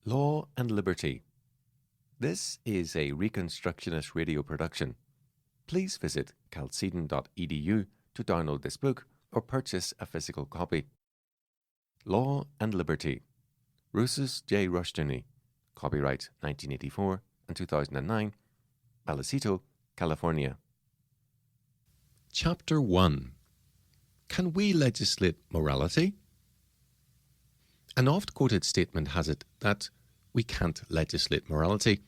Law and Liberty. This is a Reconstructionist radio production. Please visit calcedon.edu to download this book or purchase a physical copy. Law and Liberty. Rousas J. Rushdoony. Copyright 1984 and 2009. Vallecito, California. Chapter 1. Can we legislate morality? An oft-quoted statement has it that we can't legislate morality.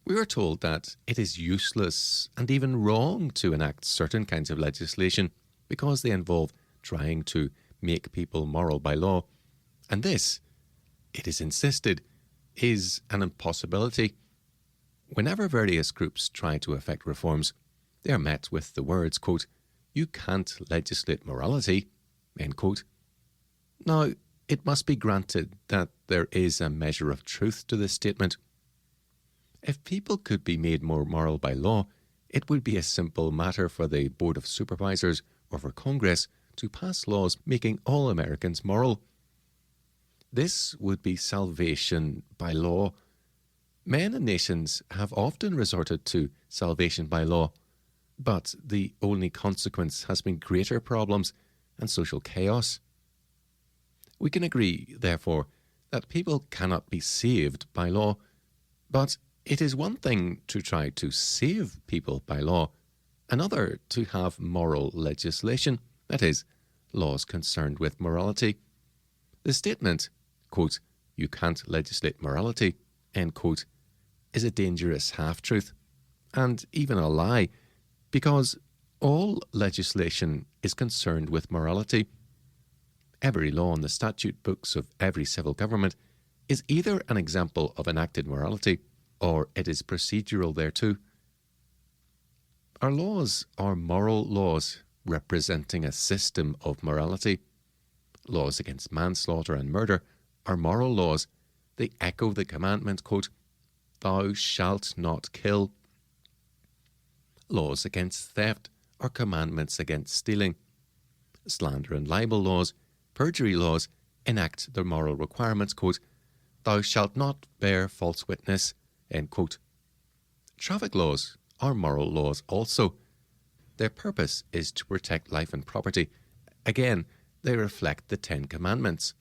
We are told that it is useless and even wrong to enact certain kinds of legislation because they involve trying to make people moral by law. And this, it is insisted, is an impossibility. Whenever various groups try to effect reforms, they are met with the words, quote, "You can't legislate morality," end quote. Now, it must be granted that there is a measure of truth to this statement. If people could be made more moral by law, it would be a simple matter for the Board of Supervisors or for Congress to pass laws making all Americans moral. This would be salvation by law. Men and nations have often resorted to salvation by law, but the only consequence has been greater problems and social chaos. We can agree, therefore, that people cannot be saved by law, but it is one thing to try to save people by law, another to have moral legislation, that is, laws concerned with morality. The statement, quote, "You can't legislate morality," end quote, is a dangerous half-truth, and even a lie, because all legislation is concerned with morality. Every law in the statute books of every civil government is either an example of enacted morality or it is procedural thereto. Our laws are moral laws representing a system of morality. Laws against manslaughter and murder are moral laws. They echo the commandment, quote, "Thou shalt not kill." Laws against theft are commandments against stealing. Slander and libel laws, perjury laws, enact the moral requirements, quote, "Thou shalt not bear false witness," end quote. Traffic laws are moral laws also. Their purpose is to protect life and property. Again, they reflect the Ten Commandments.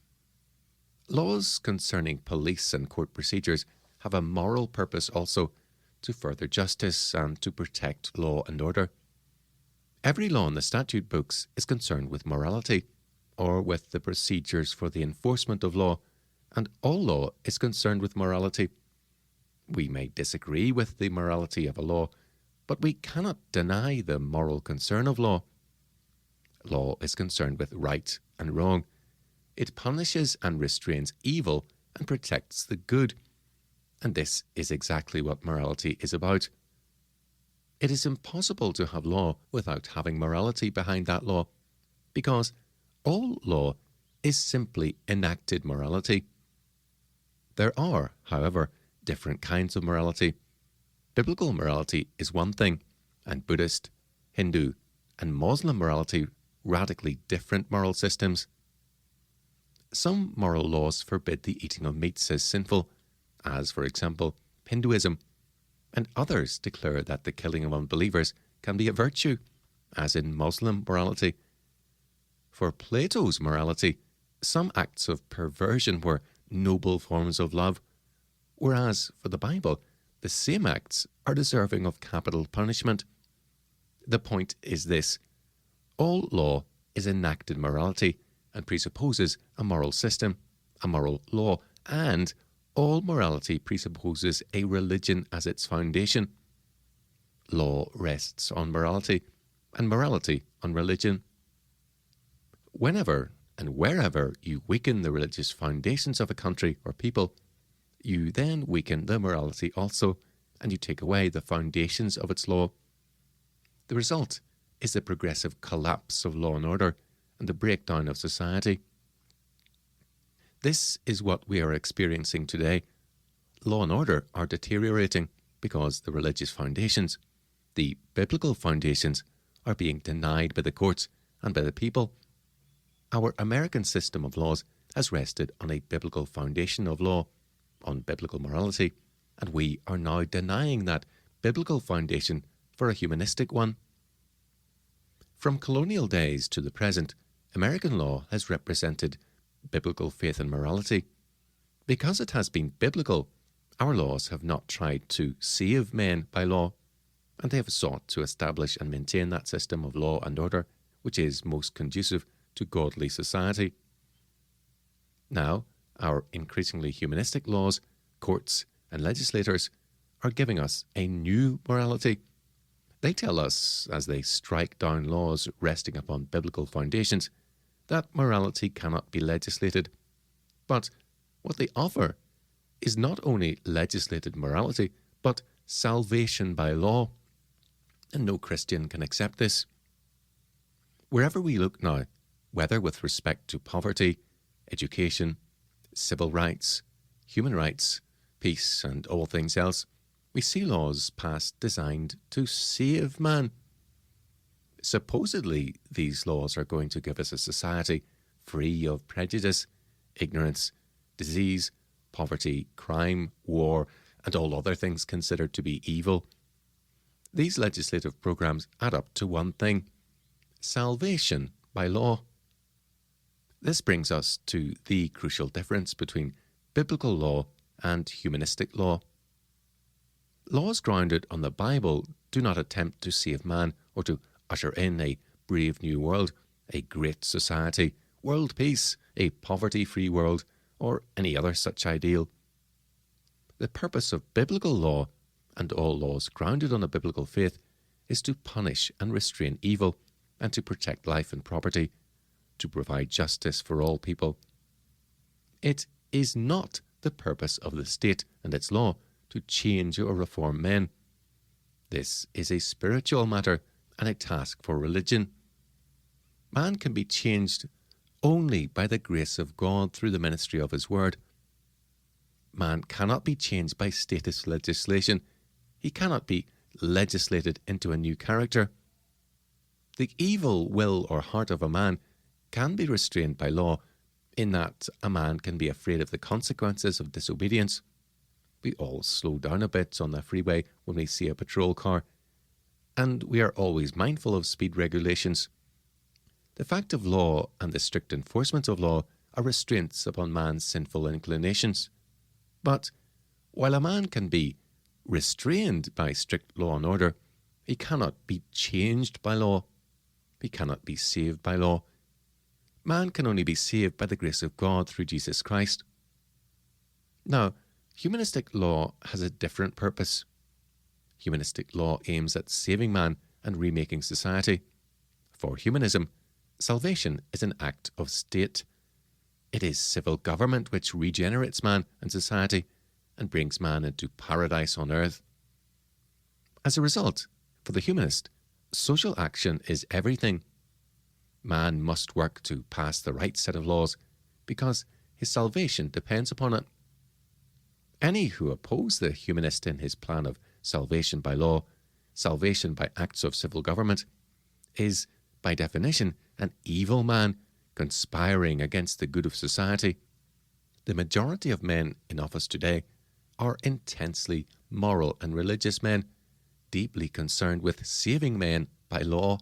Laws concerning police and court procedures have a moral purpose also, to further justice and to protect law and order. Every law in the statute books is concerned with morality, or with the procedures for the enforcement of law, and all law is concerned with morality. We may disagree with the morality of a law, but we cannot deny the moral concern of law. Law is concerned with right and wrong. It punishes and restrains evil and protects the good. And this is exactly what morality is about. It is impossible to have law without having morality behind that law, because all law is simply enacted morality. There are, however, different kinds of morality. Biblical morality is one thing, and Buddhist, Hindu, and Muslim morality radically different moral systems. Some moral laws forbid the eating of meats as sinful, as, for example, Hinduism, and others declare that the killing of unbelievers can be a virtue, as in Muslim morality. For Plato's morality, some acts of perversion were noble forms of love, whereas for the Bible, the same acts are deserving of capital punishment. The point is this: all law is enacted morality and presupposes a moral system, a moral law, and all morality presupposes a religion as its foundation. Law rests on morality, and morality on religion. Whenever and wherever you weaken the religious foundations of a country or people, you then weaken the morality also, and you take away the foundations of its law. The result is the progressive collapse of law and order and the breakdown of society. This is what we are experiencing today. Law and order are deteriorating because the religious foundations, the biblical foundations, are being denied by the courts and by the people. Our American system of laws has rested on a biblical foundation of law, on biblical morality, and we are now denying that biblical foundation for a humanistic one. From colonial days to the present, American law has represented biblical faith and morality. Because it has been biblical, our laws have not tried to save men by law, and they have sought to establish and maintain that system of law and order which is most conducive to godly society. Now, our increasingly humanistic laws, courts, and legislators are giving us a new morality. They tell us, as they strike down laws resting upon biblical foundations, that morality cannot be legislated. But what they offer is not only legislated morality, but salvation by law. And no Christian can accept this. Wherever we look now, whether with respect to poverty, education, civil rights, human rights, peace, and all things else, we see laws passed designed to save man. Supposedly, these laws are going to give us a society free of prejudice, ignorance, disease, poverty, crime, war, and all other things considered to be evil. These legislative programs add up to one thing: salvation by law. This brings us to the crucial difference between biblical law and humanistic law. Laws grounded on the Bible do not attempt to save man or to usher in a brave new world, a great society, world peace, a poverty-free world, or any other such ideal. The purpose of biblical law, and all laws grounded on a biblical faith, is to punish and restrain evil, and to protect life and property, to provide justice for all people. It is not the purpose of the state and its law to change or reform men. This is a spiritual matter and a task for religion. Man can be changed only by the grace of God through the ministry of His Word. Man cannot be changed by status legislation. He cannot be legislated into a new character. The evil will or heart of a man can be restrained by law, in that a man can be afraid of the consequences of disobedience. We all slow down a bit on the freeway when we see a patrol car, and we are always mindful of speed regulations. The fact of law and the strict enforcement of law are restraints upon man's sinful inclinations. But while a man can be restrained by strict law and order, he cannot be changed by law. He cannot be saved by law. Man can only be saved by the grace of God through Jesus Christ. Now, humanistic law has a different purpose. Humanistic law aims at saving man and remaking society. For humanism, salvation is an act of state. It is civil government which regenerates man and society and brings man into paradise on earth. As a result, for the humanist, social action is everything. Man must work to pass the right set of laws because his salvation depends upon it. Any who oppose the humanist in his plan of salvation by law, salvation by acts of civil government, is, by definition, an evil man conspiring against the good of society. The majority of men in office today are intensely moral and religious men, deeply concerned with saving men by law.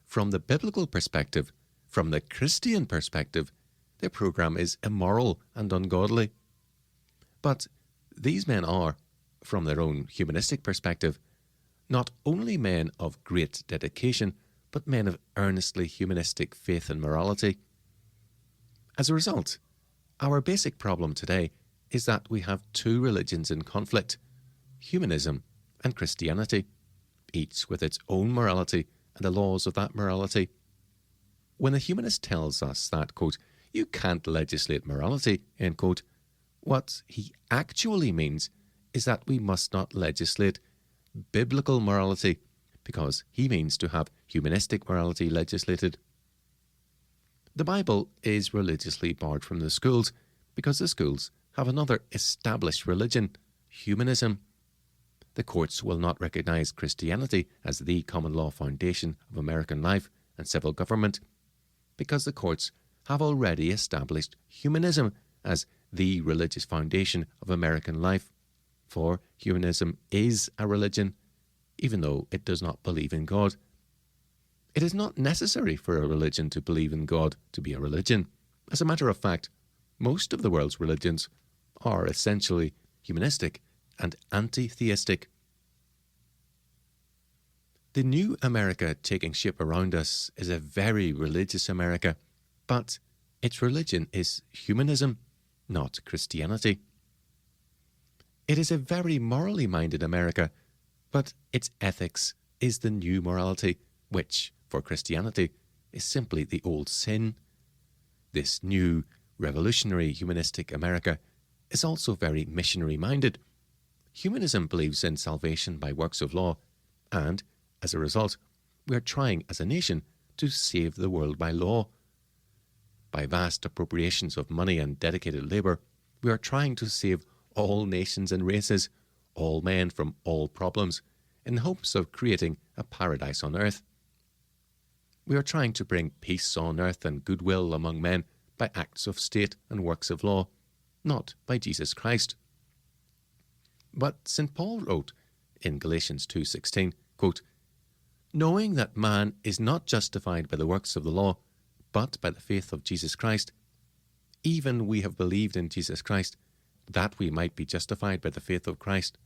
From the biblical perspective, from the Christian perspective, their program is immoral and ungodly. But these men are, from their own humanistic perspective, not only men of great dedication, but men of earnestly humanistic faith and morality. As a result, our basic problem today is that we have two religions in conflict, humanism and Christianity, each with its own morality and the laws of that morality. When the humanist tells us that, quote, you can't legislate morality, end quote, what he actually means is that we must not legislate biblical morality, because he means to have humanistic morality legislated. The Bible is religiously barred from the schools because the schools have another established religion, humanism. The courts will not recognize Christianity as the common law foundation of American life and civil government because the courts have already established humanism as the religious foundation of American life, for humanism is a religion, even though it does not believe in God. It is not necessary for a religion to believe in God to be a religion. As a matter of fact, most of the world's religions are essentially humanistic and anti-theistic. The new America taking shape around us is a very religious America, but its religion is humanism, not Christianity. It is a very morally minded America, but its ethics is the new morality, which, for Christianity, is simply the old sin. This new, revolutionary, humanistic America is also very missionary-minded. Humanism believes in salvation by works of law, and, as a result, we are trying as a nation to save the world by law. By vast appropriations of money and dedicated labour, we are trying to save all nations and races, all men from all problems, in the hopes of creating a paradise on earth. We are trying to bring peace on earth and goodwill among men by acts of state and works of law, not by Jesus Christ. But St. Paul wrote in Galatians 2:16, quote, "Knowing that man is not justified by the works of the law, but by the faith of Jesus Christ, even we have believed in Jesus Christ, that we might be justified by the faith of Christ,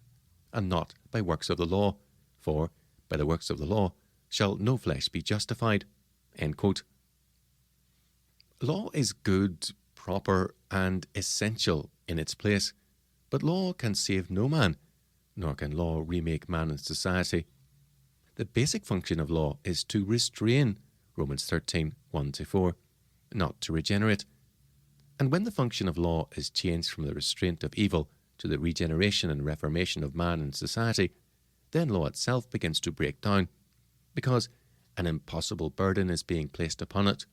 and not by works of the law, for by the works of the law shall no flesh be justified." End quote. Law is good, proper, and essential in its place, but law can save no man, nor can law remake man and society. The basic function of law is to restrain, Romans 13, 1-4, not to regenerate. And when the function of law is changed from the restraint of evil to the regeneration and reformation of man and society, then law itself begins to break down, because an impossible burden is being placed upon it.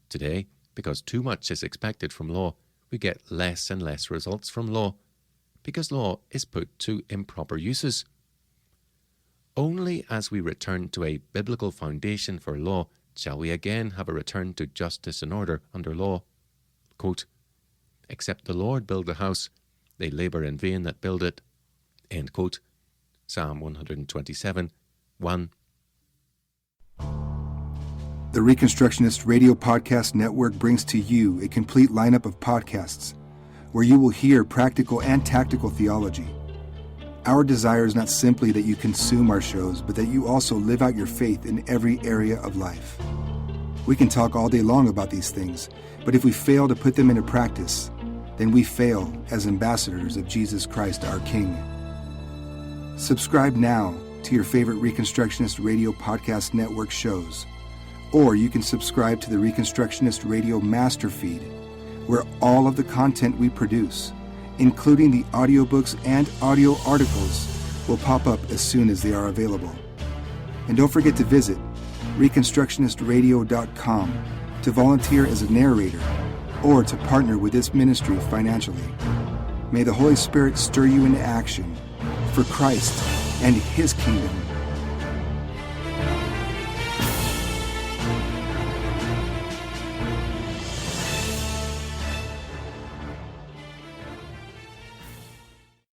Today, because too much is expected from law, we get less and less results from law, because law is put to improper uses. Only as we return to a biblical foundation for law shall we again have a return to justice and order under law. Quote, "Except the Lord build the house, they labour in vain that build it." End quote. Psalm 127, 1. The Reconstructionist Radio Podcast Network brings to you a complete lineup of podcasts where you will hear practical and tactical theology. Our desire is not simply that you consume our shows, but that you also live out your faith in every area of life. We can talk all day long about these things, but if we fail to put them into practice, then we fail as ambassadors of Jesus Christ our King. Subscribe now to your favorite Reconstructionist Radio Podcast Network shows, or you can subscribe to the Reconstructionist Radio Master Feed, where all of the content we produce, including the audiobooks and audio articles, will pop up as soon as they are available. And don't forget to visit reconstructionistradio.com to volunteer as a narrator or to partner with this ministry financially. May the Holy Spirit stir you into action for Christ and His kingdom.